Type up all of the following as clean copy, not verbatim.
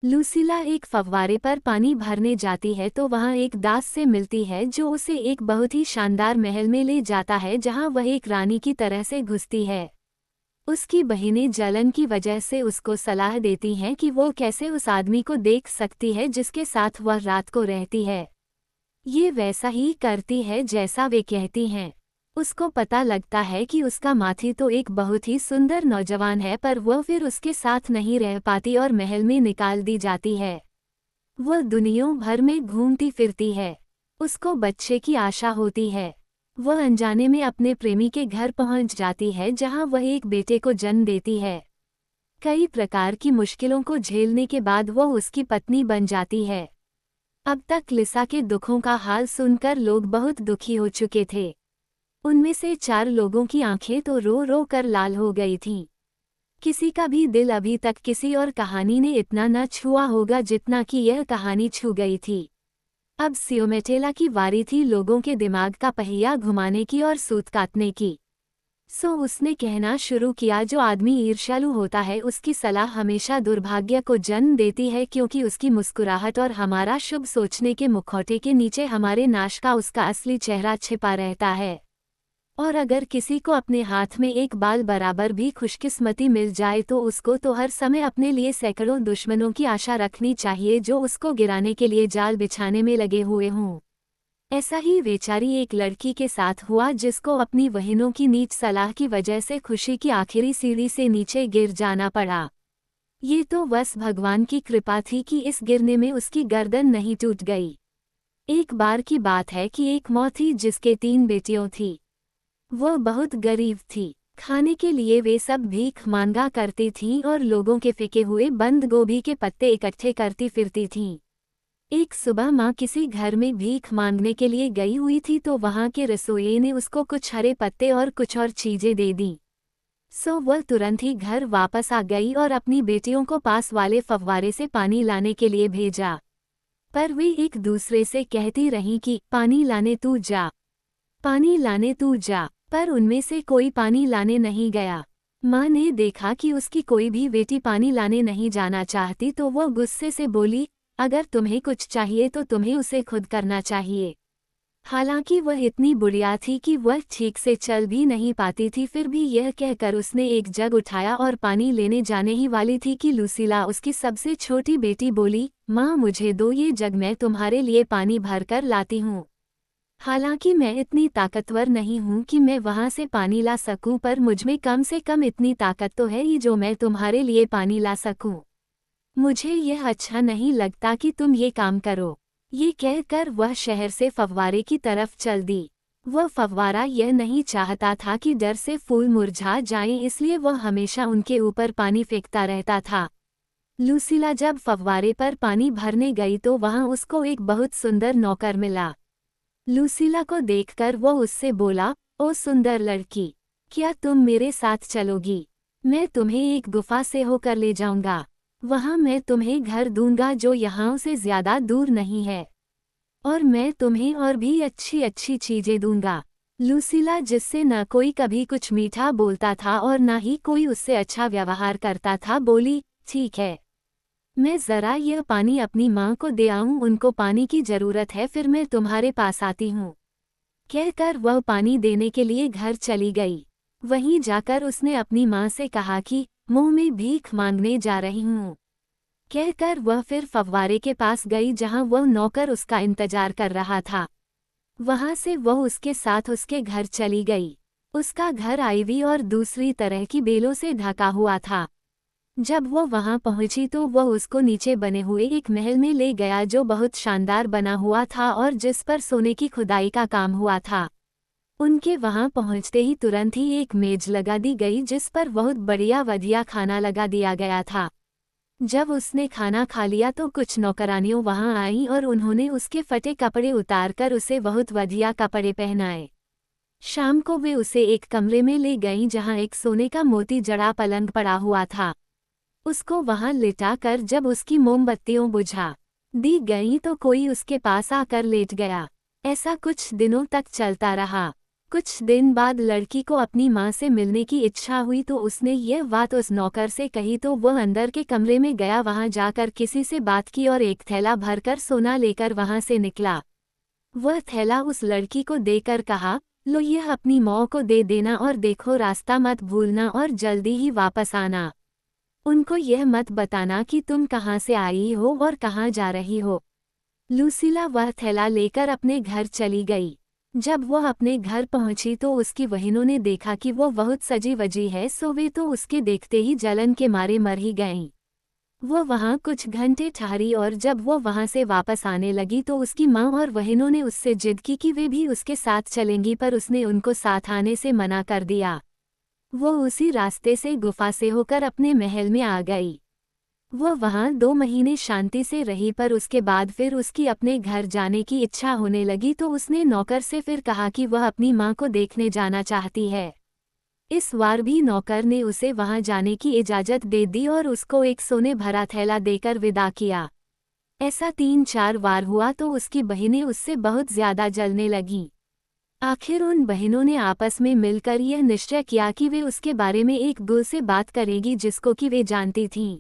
लूसीला एक फव्वारे पर पानी भरने जाती है तो वहां एक दास से मिलती है जो उसे एक बहुत ही शानदार महल में ले जाता है जहां वह एक रानी की तरह से घुसती है। उसकी बहनें जलन की वजह से उसको सलाह देती हैं कि वो कैसे उस आदमी को देख सकती है जिसके साथ वह रात को रहती है। ये वैसा ही करती है जैसा वे कहती हैं। उसको पता लगता है कि उसका माथी तो एक बहुत ही सुंदर नौजवान है, पर वह फिर उसके साथ नहीं रह पाती और महल में निकाल दी जाती है। वह दुनिया भर में घूमती फिरती है। उसको बच्चे की आशा होती है। वह अनजाने में अपने प्रेमी के घर पहुंच जाती है जहां वह एक बेटे को जन्म देती है। कई प्रकार की मुश्किलों को झेलने के बाद वह उसकी पत्नी बन जाती है। अब तक लिसा के दुखों का हाल सुनकर लोग बहुत दुखी हो चुके थे। उनमें से 4 लोगों की आंखें तो रो रो कर लाल हो गई थीं। किसी का भी दिल अभी तक किसी और कहानी ने इतना न छुआ होगा जितना कि यह कहानी छू गई थी। अब सियोमेटेला की बारी थी लोगों के दिमाग का पहिया घुमाने की और सूत काटने की। सो उसने कहना शुरू किया, जो आदमी ईर्ष्यालु होता है उसकी सलाह हमेशा दुर्भाग्य को जन्म देती है, क्योंकि उसकी मुस्कुराहट और हमारा शुभ सोचने के मुखौटे के नीचे हमारे नाश का उसका असली चेहरा छिपा रहता है। और अगर किसी को अपने हाथ में एक बाल बराबर भी खुशकिस्मती मिल जाए तो उसको तो हर समय अपने लिए सैकड़ों दुश्मनों की आशा रखनी चाहिए जो उसको गिराने के लिए जाल बिछाने में लगे हुए हों। ऐसा ही बेचारी एक लड़की के साथ हुआ जिसको अपनी बहनों की नीच सलाह की वजह से खुशी की आखिरी सीढ़ी से नीचे गिर जाना पड़ा। ये तो बस भगवान की कृपा थी कि इस गिरने में उसकी गर्दन नहीं टूट गई। एक बार की बात है कि एक माँ थी जिसके 3 बेटियों थी। वह बहुत गरीब थी। खाने के लिए वे सब भीख मांगा करती थीं और लोगों के फेंके हुए बंद गोभी के पत्ते इकट्ठे करती फिरती थीं। एक सुबह माँ किसी घर में भीख मांगने के लिए गई हुई थी तो वहां के रसोइये ने उसको कुछ हरे पत्ते और कुछ और चीजें दे दी। सो वह तुरंत ही घर वापस आ गई और अपनी बेटियों को पास वाले फव्वारे से पानी लाने के लिए भेजा। पर वे एक दूसरे से कहती रहीं कि पानी लाने तू जा, पानी लाने तू जा, पर उनमें से कोई पानी लाने नहीं गया। माँ ने देखा कि उसकी कोई भी बेटी पानी लाने नहीं जाना चाहती तो वह गुस्से से बोली, अगर तुम्हें कुछ चाहिए तो तुम्हें उसे खुद करना चाहिए। हालांकि वह इतनी बुढ़िया थी कि वह ठीक से चल भी नहीं पाती थी, फिर भी यह कहकर उसने एक जग उठाया और पानी लेने जाने ही वाली थी कि लूसीला, उसकी सबसे छोटी बेटी, बोली, माँ मुझे दो ये जग, मैं तुम्हारे लिए पानी भरकर लाती हूँ। हालांकि मैं इतनी ताकतवर नहीं हूँ कि मैं वहाँ से पानी ला सकूं, पर मुझमें कम से कम इतनी ताकत तो है ही जो मैं तुम्हारे लिए पानी ला सकूं। मुझे यह अच्छा नहीं लगता कि तुम ये काम करो। ये कहकर वह शहर से फव्वारे की तरफ चल दी। वह फव्वारा यह नहीं चाहता था कि डर से फूल मुरझा जाएं, इसलिए वह हमेशा उनके ऊपर पानी फेंकता रहता था। लूसीला जब फव्वारे पर पानी भरने गई तो वहाँ उसको एक बहुत सुंदर नौकर मिला। लूसीला को देखकर वो उससे बोला, ओ सुंदर लड़की, क्या तुम मेरे साथ चलोगी? मैं तुम्हें एक गुफा से होकर ले जाऊंगा। वहां मैं तुम्हें घर दूंगा जो यहाँ से ज्यादा दूर नहीं है, और मैं तुम्हें और भी अच्छी अच्छी चीजें दूंगा। लूसीला, जिससे न कोई कभी कुछ मीठा बोलता था और न ही कोई उससे अच्छा व्यवहार करता था, बोली, ठीक है, मैं ज़रा यह पानी अपनी माँ को दे आऊँ, उनको पानी की ज़रूरत है, फिर मैं तुम्हारे पास आती हूँ। कहकर वह पानी देने के लिए घर चली गई। वहीं जाकर उसने अपनी माँ से कहा कि मुँह में भीख मांगने जा रही हूँ। कहकर वह फिर फव्वारे के पास गई जहाँ वह नौकर उसका इंतजार कर रहा था। वहाँ से वह उसके साथ उसके घर चली गई। उसका घर आईवी और दूसरी तरह की बेलों से ढका हुआ था। जब वो वहां पहुंची तो वह उसको नीचे बने हुए एक महल में ले गया जो बहुत शानदार बना हुआ था और जिस पर सोने की खुदाई का काम हुआ था। उनके वहां पहुंचते ही तुरंत ही एक मेज लगा दी गई जिस पर बहुत बढ़िया वधिया खाना लगा दिया गया था। जब उसने खाना खा लिया तो कुछ नौकरानियों वहां आईं और उन्होंने उसके फटे कपड़े उतारकर उसे बहुत वधिया कपड़े पहनाए। शाम को वे उसे एक कमरे में ले गईं जहां एक सोने का मोती जड़ा पलंग पड़ा हुआ था। उसको वहां लिटा कर जब उसकी मोमबत्तियों बुझा दी गईं तो कोई उसके पास आकर लेट गया। ऐसा कुछ दिनों तक चलता रहा। कुछ दिन बाद लड़की को अपनी माँ से मिलने की इच्छा हुई तो उसने यह बात उस नौकर से कही तो वह अंदर के कमरे में गया, वहां जाकर किसी से बात की और एक थैला भरकर सोना लेकर वहां से निकला। वह थैला उस लड़की को देकर कहा, लो यह अपनी माँ को दे देना और देखो रास्ता मत भूलना और जल्दी ही वापस आना। उनको यह मत बताना कि तुम कहाँ से आई हो और कहाँ जा रही हो। लूसीला वह थैला लेकर अपने घर चली गई। जब वह अपने घर पहुंची तो उसकी बहनों ने देखा कि वो बहुत सजी वजी है, सो वे तो उसके देखते ही जलन के मारे मर ही गईं। वो वहां कुछ घंटे ठहरी और जब वो वहां से वापस आने लगी तो उसकी माँ और बहनों ने उससे जिद की कि वे भी उसके साथ चलेंगी, पर उसने उनको साथ आने से मना कर दिया। वो उसी रास्ते से गुफा से होकर अपने महल में आ गई। वो वहां 2 महीने शांति से रही, पर उसके बाद फिर उसकी अपने घर जाने की इच्छा होने लगी तो उसने नौकर से फिर कहा कि वह अपनी माँ को देखने जाना चाहती है। इस बार भी नौकर ने उसे वहां जाने की इजाज़त दे दी और उसको एक सोने भरा थैला देकर विदा किया। ऐसा 3-4 बार हुआ तो उसकी बहनें उससे बहुत ज्यादा जलने लगीं। आखिर उन बहनों ने आपस में मिलकर यह निश्चय किया कि वे उसके बारे में एक गुल से बात करेगी जिसको कि वे जानती थीं।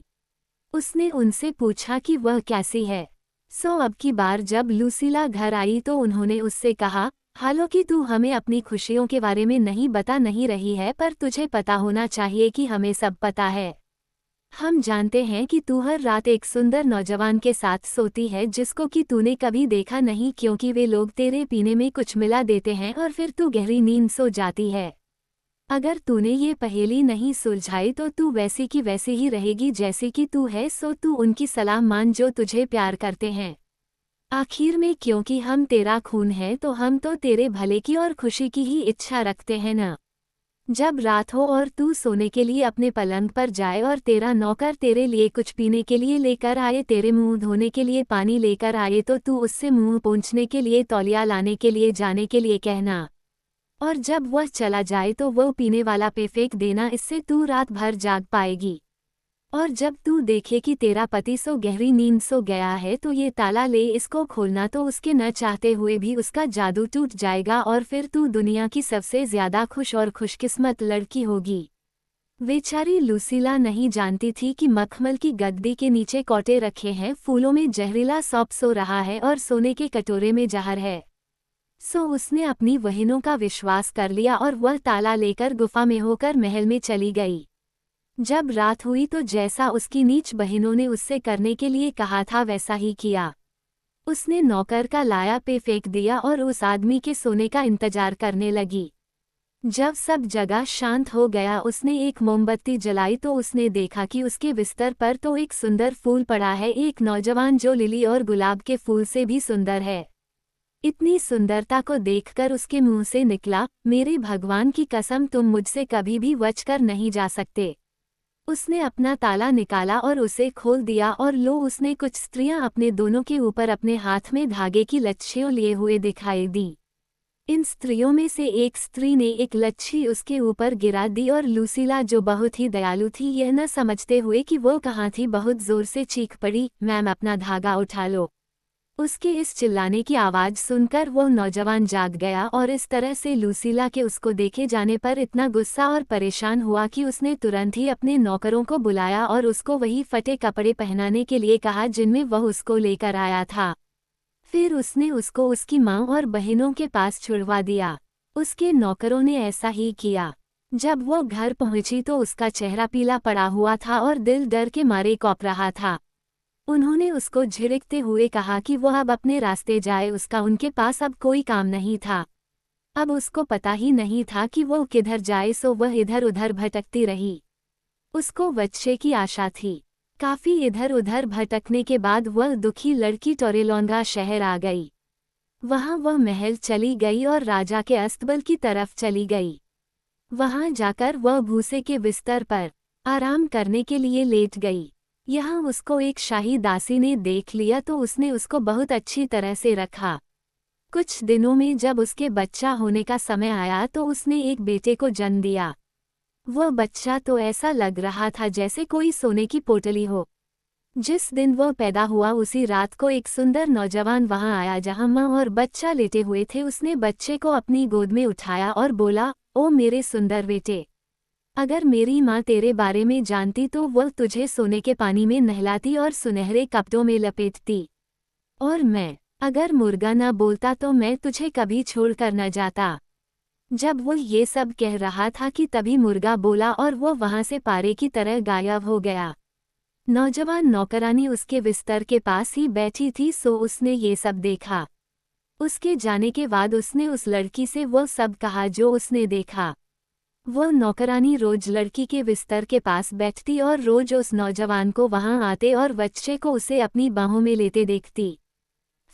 उसने उनसे पूछा कि वह कैसी है। सो अब की बार जब लूसीला घर आई तो उन्होंने उससे कहा, हालांकि तू हमें अपनी खुशियों के बारे में बता नहीं रही है, पर तुझे पता होना चाहिए कि हमें सब पता है। हम जानते हैं कि तू हर रात एक सुंदर नौजवान के साथ सोती है जिसको कि तूने कभी देखा नहीं, क्योंकि वे लोग तेरे पीने में कुछ मिला देते हैं और फिर तू गहरी नींद सो जाती है। अगर तूने ये पहेली नहीं सुलझाई तो तू वैसी की वैसी ही रहेगी जैसी कि तू है, सो तू उनकी सलाह मान जो तुझे प्यार करते हैं। आखिर में क्योंकि हम तेरा खून है तो हम तो तेरे भले की और खुशी की ही इच्छा रखते हैं ना। जब रात हो और तू सोने के लिए अपने पलंग पर जाए और तेरा नौकर तेरे लिए कुछ पीने के लिए लेकर आए, तेरे मुंह धोने के लिए पानी लेकर आए, तो तू उससे मुंह पोंछने के लिए तौलिया लाने के लिए जाने के लिए कहना। और जब वह चला जाए तो वो पीने वाला पे फेंक देना, इससे तू रात भर जाग पाएगी। और जब तू देखे कि तेरा पति सो गहरी नींद सो गया है तो ये ताला ले इसको खोलना, तो उसके न चाहते हुए भी उसका जादू टूट जाएगा और फिर तू दुनिया की सबसे ज्यादा खुश और खुशकिस्मत लड़की होगी। बेचारी लूसीला नहीं जानती थी कि मखमल की गद्दी के नीचे कोटे रखे हैं, फूलों में जहरीला सौंप सो रहा है और सोने के कटोरे में जहर है। सो उसने अपनी बहनों का विश्वास कर लिया और वह ताला लेकर गुफा में होकर महल में चली गई। जब रात हुई तो जैसा उसकी नीच बहनों ने उससे करने के लिए कहा था वैसा ही किया। उसने नौकर का लाया पे फेंक दिया और उस आदमी के सोने का इंतजार करने लगी। जब सब जगह शांत हो गया उसने एक मोमबत्ती जलाई तो उसने देखा कि उसके बिस्तर पर तो एक सुंदर फूल पड़ा है, एक नौजवान जो लिली और गुलाब के फूल से भी सुंदर है। इतनी सुंदरता को देखकर उसके मुंह से निकला, मेरे भगवान की कसम तुम मुझसे कभी भी बचकर नहीं जा सकते। उसने अपना ताला निकाला और उसे खोल दिया और लो उसने कुछ स्त्रियां अपने दोनों के ऊपर अपने हाथ में धागे की लच्छियों लिए हुए दिखाई दी। इन स्त्रियों में से एक स्त्री ने एक लच्छी उसके ऊपर गिरा दी और लूसीला जो बहुत ही दयालु थी यह न समझते हुए कि वो कहाँ थी बहुत जोर से चीख पड़ी, मैम अपना धागा उठा लो। उसके इस चिल्लाने की आवाज़ सुनकर वो नौजवान जाग गया और इस तरह से लूसीला के उसको देखे जाने पर इतना गुस्सा और परेशान हुआ कि उसने तुरंत ही अपने नौकरों को बुलाया और उसको वही फटे कपड़े पहनाने के लिए कहा जिनमें वह उसको लेकर आया था। फिर उसने उसको उसकी माँ और बहनों के पास छुड़वा दिया। उसके नौकरों ने ऐसा ही किया। जब वो घर पहुंची तो उसका चेहरा पीला पड़ा हुआ था और दिल डर के मारे कौप रहा था। उन्होंने उसको झिड़कते हुए कहा कि वह अब अपने रास्ते जाए, उसका उनके पास अब कोई काम नहीं था। अब उसको पता ही नहीं था कि वो किधर जाए, सो वह इधर उधर भटकती रही। उसको बच्चे की आशा थी। काफी इधर उधर भटकने के बाद वह दुखी लड़की टोरेलोंगा शहर आ गई। वहां वह महल चली गई और राजा के अस्तबल की तरफ चली गई। वहां जाकर वह भूसे के बिस्तर पर आराम करने के लिए लेट गई। यहाँ उसको एक शाही दासी ने देख लिया तो उसने उसको बहुत अच्छी तरह से रखा। कुछ दिनों में जब उसके बच्चा होने का समय आया तो उसने एक बेटे को जन्म दिया। वह बच्चा तो ऐसा लग रहा था जैसे कोई सोने की पोटली हो। जिस दिन वो पैदा हुआ उसी रात को एक सुंदर नौजवान वहां आया जहां माँ और बच्चा लेटे हुए थे। उसने बच्चे को अपनी गोद में उठाया और बोला, ओ मेरे सुंदर बेटे, अगर मेरी माँ तेरे बारे में जानती तो वो तुझे सोने के पानी में नहलाती और सुनहरे कपड़ों में लपेटती। और मैं, अगर मुर्गा न बोलता तो मैं तुझे कभी छोड़कर न जाता। जब वो ये सब कह रहा था कि तभी मुर्गा बोला और वो वहां से पारे की तरह गायब हो गया। नौजवान नौकरानी उसके बिस्तर के पास ही बैठी थी, सो उसने ये सब देखा। उसके जाने के बाद उसने उस लड़की से वो सब कहा जो उसने देखा। वो नौकरानी रोज लड़की के बिस्तर के पास बैठती और रोज उस नौजवान को वहां आते और बच्चे को उसे अपनी बाहों में लेते देखती।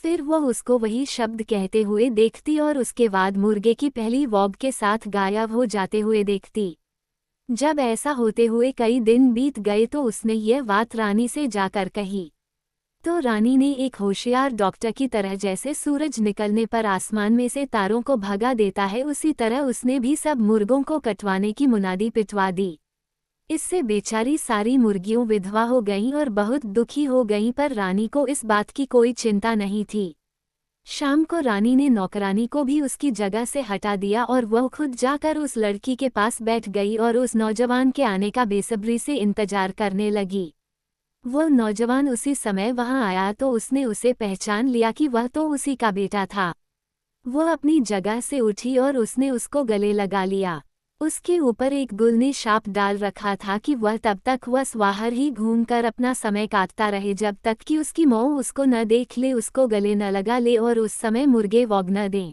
फिर वो उसको वही शब्द कहते हुए देखती और उसके बाद मुर्गे की पहली वॉग के साथ गायब हो जाते हुए देखती। जब ऐसा होते हुए कई दिन बीत गए तो उसने यह बात रानी से जाकर कही। तो रानी ने एक होशियार डॉक्टर की तरह जैसे सूरज निकलने पर आसमान में से तारों को भगा देता है उसी तरह उसने भी सब मुर्गों को कटवाने की मुनादी पिटवा दी। इससे बेचारी सारी मुर्गियों विधवा हो गईं और बहुत दुखी हो गईं, पर रानी को इस बात की कोई चिंता नहीं थी। शाम को रानी ने नौकरानी को भी उसकी जगह से हटा दिया और वह खुद जाकर उस लड़की के पास बैठ गई और उस नौजवान के आने का बेसब्री से इंतजार करने लगी। वो नौजवान उसी समय वहां आया तो उसने उसे पहचान लिया कि वह तो उसी का बेटा था। वो अपनी जगह से उठी और उसने उसको गले लगा लिया। उसके ऊपर एक गुल ने शाप डाल रखा था कि वह तब तक बस बाहर ही घूमकर अपना समय काटता रहे जब तक कि उसकी मौत उसको न देख ले, उसको गले न लगा ले और उस समय मुर्गे वॉग न दें।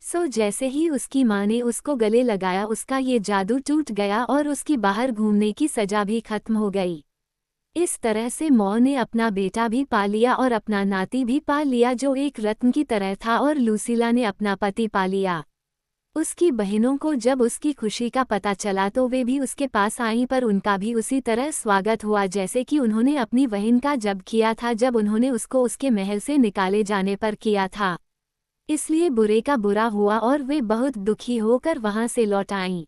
सो जैसे ही उसकी माँ ने उसको गले लगाया उसका ये जादू टूट गया और उसकी बाहर घूमने की सजा भी खत्म हो गई। इस तरह से मौ ने अपना बेटा भी पा लिया और अपना नाती भी पा लिया जो एक रत्न की तरह था, और लूसीला ने अपना पति पा लिया। उसकी बहनों को जब उसकी खुशी का पता चला तो वे भी उसके पास आईं, पर उनका भी उसी तरह स्वागत हुआ जैसे कि उन्होंने अपनी बहन का जब किया था जब उन्होंने उसको उसके महल से निकाले जाने पर किया था। इसलिए बुरे का बुरा हुआ और वे बहुत दुखी होकर वहां से लौट आईं।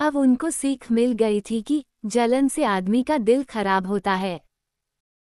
अब उनको सीख मिल गई थी कि जलन से आदमी का दिल खराब होता है।